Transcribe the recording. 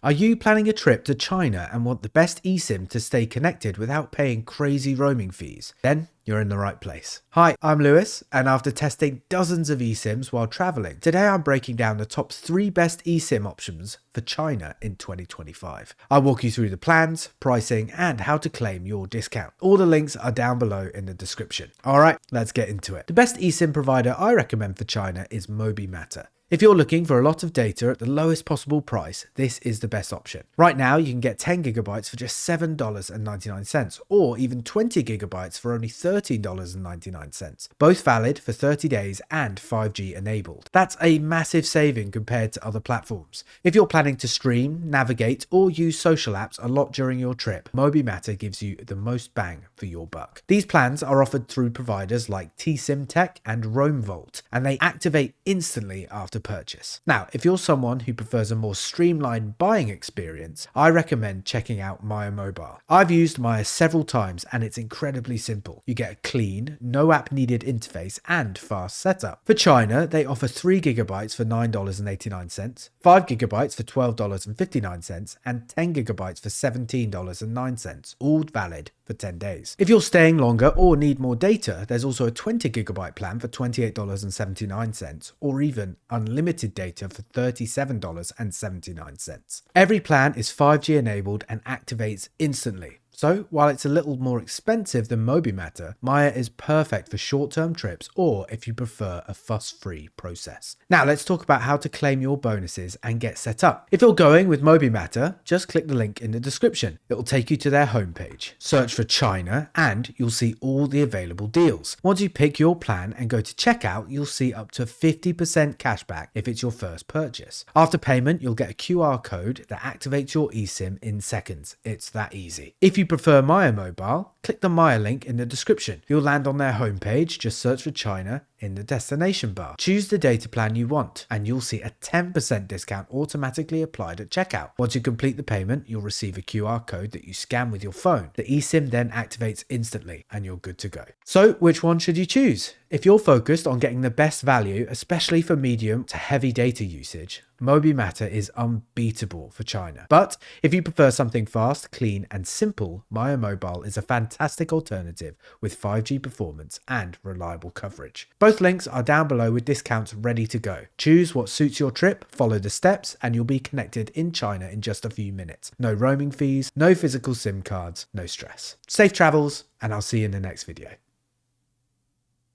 Are you planning a trip to China and want the best eSIM to stay connected without paying crazy roaming fees? Then you're in the right place. Hi, I'm Lewis, and after testing dozens of eSIMs while traveling, today I'm breaking down the top 3 best eSIM options for China in 2025. I'll walk you through the plans, pricing, and how to claim your discount. All the links are down below in the description. Alright, let's get into it. The best eSIM provider I recommend for China is MobiMatter. If you're looking for a lot of data at the lowest possible price, this is the best option. Right now, you can get 10 gigabytes for just $7.99, or even 20 gigabytes for only $13.99, both valid for 30 days and 5G enabled. That's a massive saving compared to other platforms. If you're planning to stream, navigate, or use social apps a lot during your trip, MobiMatter gives you the most bang for your buck. These plans are offered through providers like tSIM Tech and RoamVault, and they activate instantly after purchase. Now, if you're someone who prefers a more streamlined buying experience, I recommend checking out Maya Mobile. I've used Maya several times and it's incredibly simple. You get a clean, no app needed interface and fast setup. For China, they offer 3 gigabytes for $9.89, 5 gigabytes for $12.59, and 10 gigabytes for $17.09, all valid for 10 days. If you're staying longer or need more data, there's also a 20 gigabyte plan for $28.79, or even unlimited data for $37.79. Every plan is 5G enabled and activates instantly. So, while it's a little more expensive than MobiMatter, Maya is perfect for short-term trips or if you prefer a fuss-free process. Now, let's talk about how to claim your bonuses and get set up. If you're going with MobiMatter, just click the link in the description. It will take you to their homepage. Search for China and you'll see all the available deals. Once you pick your plan and go to checkout, you'll see up to 50% cashback if it's your first purchase. After payment, you'll get a QR code that activates your eSIM in seconds. It's that easy. If you prefer Maya Mobile, click the Maya link in the description. You'll land on their homepage, just search for China in the destination bar. Choose the data plan you want and you'll see a 10% discount automatically applied at checkout. Once you complete the payment, you'll receive a QR code that you scan with your phone. The eSIM then activates instantly and you're good to go. So which one should you choose? If you're focused on getting the best value, especially for medium to heavy data usage, MobiMatter is unbeatable for China. But if you prefer something fast, clean, and simple, Maya Mobile is a fantastic alternative with 5G performance and reliable coverage. Both links are down below with discounts ready to go. Choose what suits your trip, follow the steps, and you'll be connected in China in just a few minutes. No roaming fees, no physical SIM cards, no stress. Safe travels, and I'll see you in the next video.